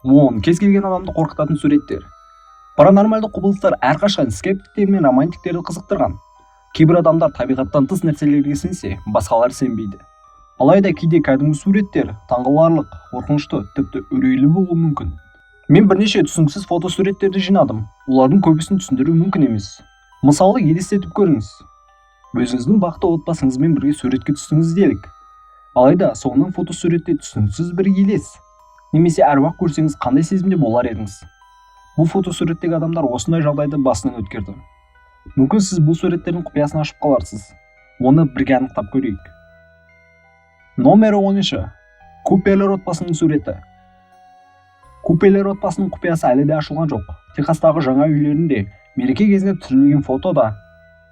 Кез келген адамды қорқытатын суреттер. Паранормальды құбылыстар әрқашан скептиктер мен романтиктерді қызықтырған. Кейбір адамдар табиғаттан тыс нәрселерге сенсе, басқалар сенбейді. Алайда кейде кәдімгі суреттер таңғаларлық, қорқынышты, тіпті үрейлі болуы мүмкін. Мен бірнеше түсініксіз фотосуреттерді жинадым. Олардың көбісін түсіндіру мүмкін емес. Мысалы, елестетіп көріңіз. Өзіңіздің бақытты отбасыңызбен бірге суретке түстіңіз делік. Алайда соңынан фотосуретте түсініксіз бір елес немесе әруақ көрсеңіз қандай сезімде болар едіңіз? Бұл фотосуреттегі адамдар осындай жағдайды басынан өткерді. Мүмкін сіз бұл суреттердің құпиясын ашып қаларсыз. Оны бірге анықтап көрейік. Номер 10. Куперлер отбасының суреті. Куперлер отбасының құпиясы әлі де ашылған жоқ. Техастағы жаңа үйлерінде мереке кезінде түсірілген фотода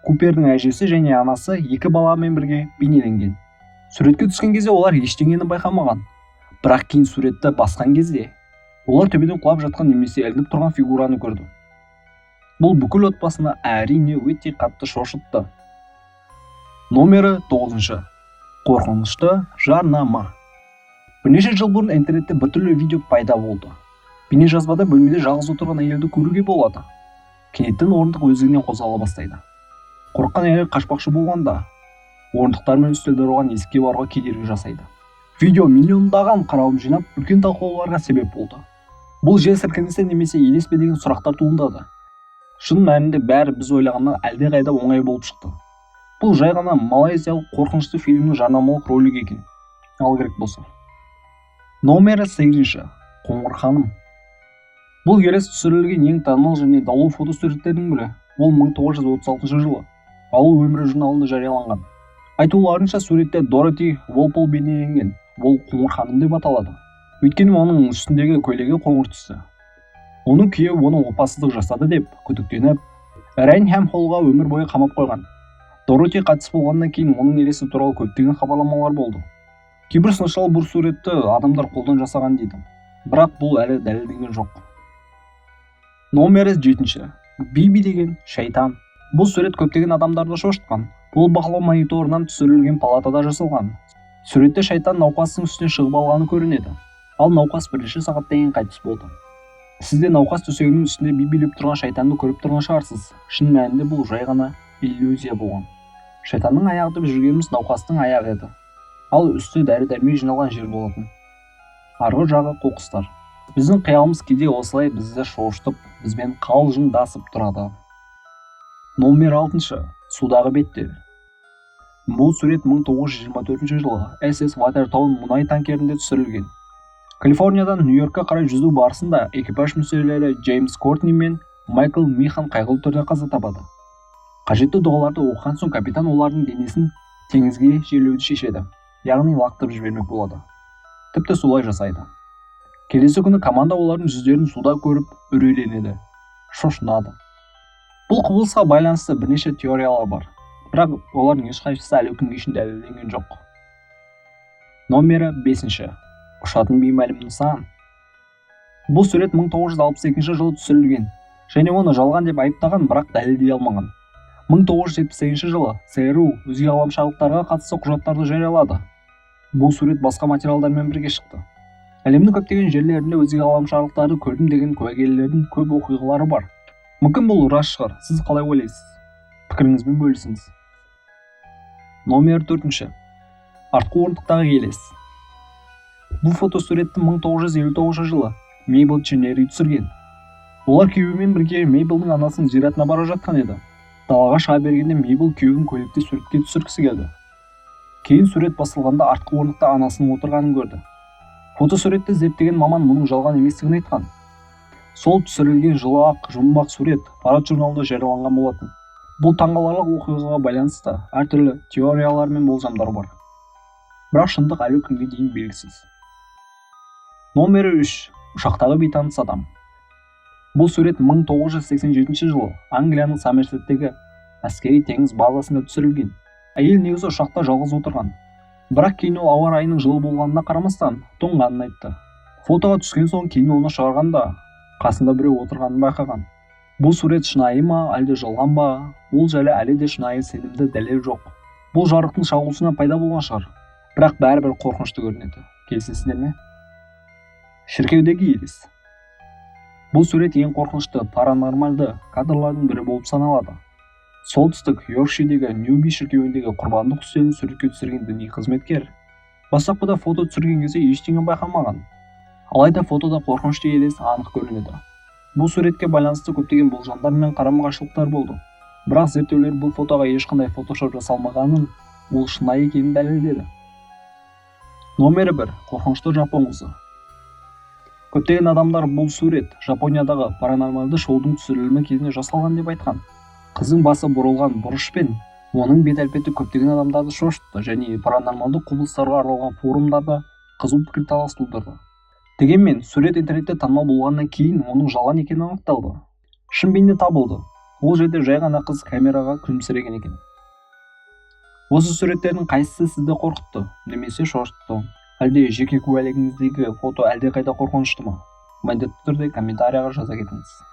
Купердің әжесі және анасы екі баламен бірге бейнеленген. Суретке түскен кезде олар ештеңені байқамаған. Бірақ кейін суретті басқан кезде олар төбеден құлап жатқан немесе ілініп тұрған фигураны көрді. Бұл бүкіл отбасына әрине өте қатты шошытты. Номері 9. Қорқынышты жарнама. Бірнеше жыл бұрын интернетте біртүрлі видео пайда болды. Бейнежазбада бөлмеде жалғыз отырған әйелді көруге болады. Кенеттен орындық өзігінен қозғала бастайды. Қорыққан әйел қашпақшы болғанда, орындықтар мен үстелдер оған есікке баруға кедергі жасайды. Видео миллиондаған қаралым жинап, үлкен талқылауларға себеп болды. Бұл жер сілкінісі немесе елес пе деген сұрақтар туындады. Шын мәнінде бәрі біз ойлағаннан әлдеқайда оңай болып шықты. Бұл жай ғана малайзиялық қорқынышты фильмнің жарнамалық ролигі екен. Ал керек болса. Номері 8. Қоңыр ханым. Бұл елес түсірілген ең танымал және даулы фотосуреттердің бірі. Ол 1936 жылы ауыл өмірі журналында жарияланған. Айтуларынша суретте Дороти Уолпол бейнеленген. Ол қоңыр ханым деп аталады. Өйткені оның үстіндегі көйлегі қоңыр түсті. Оның күйеуі оны опасыздық жасады деп күдіктеніп, Райнхэм Холлға өмір бойы қамап қойған. Дороти қайтыс болғаннан кейін оның елесі туралы көптеген хабарламалар болды. Кейбір сыншылар бұл суретті адамдар қолдан жасаған дейді. Бірақ бұл әлі дәлелденген жоқ. Номері 7. Биби деген шайтан. Бұл сурет көптеген адамдарды шошытқан. Бұл бақылау мониторынан түсірілген палатада жасалған. Суретте шайтан науқастың үстіне шығып алғаны көрінеді. Ал науқас бірнеше сағаттан кейін қайтыс болды. Сізде науқас төсегінің үстінде билеп тұрған шайтанды көріп тұрған шығарсыз. Шын мәнінде бұл жай ғана иллюзия болған. Шайтанның аяғы деп жүргеніміз науқастың аяғы еді. Ал үсті дәрі-дәрмек жиналған жер болатын. Арғы жағы қоқыстар. Біздің қиялымыз кейде осылай бізді шошытып, бізбен қалжыңдасып тұрады. Номер 6. Судағы беттер. Бұл сурет 1924 жылы SS Watertown мұнай танкерінде түсірілген. Калифорниядан Нью-Йоркқа қарай жүзу барысында экипаж мүшелері Джеймс Кортни мен Майкл Михан қайғылы түрде қаза табады. Қажетті дұғаларды оқыған соң капитан олардың денесін теңізге жерлеуді шешеді, яғни лақтырып жібермек болады. Тіпті солай жасайды. Келесі күні команда олардың жүздерін суда көріп үрейленеді, шошынады. Бұл құбылысқа байланысты бірнеше теориялар бар, бірақ олардың ешқайсысы әлі күнге дейін дәлелденген жоқ. Номері 5. Ұшатын беймәлім нысан. Бұл сурет 1962 жылы түсірілген, және оны жалған деп айыптаған, бірақ дәлелдей алмаған. 1978 жылы ЦРУ өзге ғаламшарлықтарға қатысты құжаттарды жариялады. Бұл сурет басқа материалдармен бірге шықты. Әлемнің көптеген жерлерінде өзге ғаламшарлықтарды көрдім деген куәгерлердің көп оқиғалары бар. Мүмкін бұл рас шығар, сіз қалай ойлайсыз? Пікіріңізбен бөлісіңіз. Номер 4. Артқы орындықтағы елес. Бұл фотосуретті 1959 жылы Мейбл Ченнери түсірген. Олар күйеуімен бірге Мейблдің анасының зиратына бара жатқан еді. Далаға шыға бергенде Мейбл күйеуін көлікте суретке түсіргісі келді. Кейін сурет басылғанда артқы орындықта анасының отырғанын көрді. Фотосуретті зерттеген маман мұның жалған еместігін айтқан. Сол түсірілген жылы ақ жұмбақ сурет Парад журналында жарияланған болатын. Бұл таңғаларлық оқиғаға байланысты әртүрлі теориялар мен болжамдар бар. Бірақ шындық әлі күнге дейін белгісіз. Номері 3. Ұшақтағы бейтаныс адам. Бұл сурет 1987 жылы Англияның Саммерсеттегі әскери теңіз базасында түсірілген. Әйел негізі ұшақта жалғыз отырған. Бірақ кейін ол ауа райының жылы болғанына қарамастан тоңғанын айтты. Фотоға түскен соң кейін оны шығарғанда қасында біреу отырғанын байқаған. Бұл сурет шынайы ма, әлде жалған ба? Ол жайлы әлі де шынайы сенімді дәлел жоқ. Бұл жарықтың шағылысынан пайда болған шығар. Бірақ бәрібір қорқынышты көрінеді. Келісесіздер ме? Шіркеудегі елес. Бұл сурет ең қорқынышты паранормальды кадрлардың бірі болып саналады. Солтүстік Йоркширдегі Ньюби шіркеуіндегі құрбандық үстелін суретке түсірген діни қызметкер бастапқыда фото түсірген кезде ештеңе байқамаған. Алайда фотода қорқынышты елес анық көрінеді. Бұл суретке байланысты көптеген болжамдар мен қарама-қайшылықтар болды. Бірақ зерттеулер бұл фотоға ешқандай фотошоп жасалмағанын, ол шынайы екенін дәлелдеді. Номері 1. Қорқынышты жапон қызы. Көптеген адамдар бұл сурет Жапониядағы паранормальды шоудың түсірілімі кезінде жасалған деп айтқан. Қыздың басы бұрылған бұрыш пен оның бет-әлпеті көптеген адамдарды шошытты және паранормалды құбылыстарға арналған форумдарда қызу пікірталас тудырды. Дегенмен, сурет интернетте танымал болғаннан кейін оның жалған екені анықталды. Шын бейне табылды. Ол жерде жай ғана қыз камераға күлімсіреген екен. Осы суреттердің қайсысы сізді қорқытты, немесе шошытты? Әлде жеке куәлігіңіздегі фото әлде қайда қорқынышты ма? Міндетті түрде комментарияға жаза кетіңіз.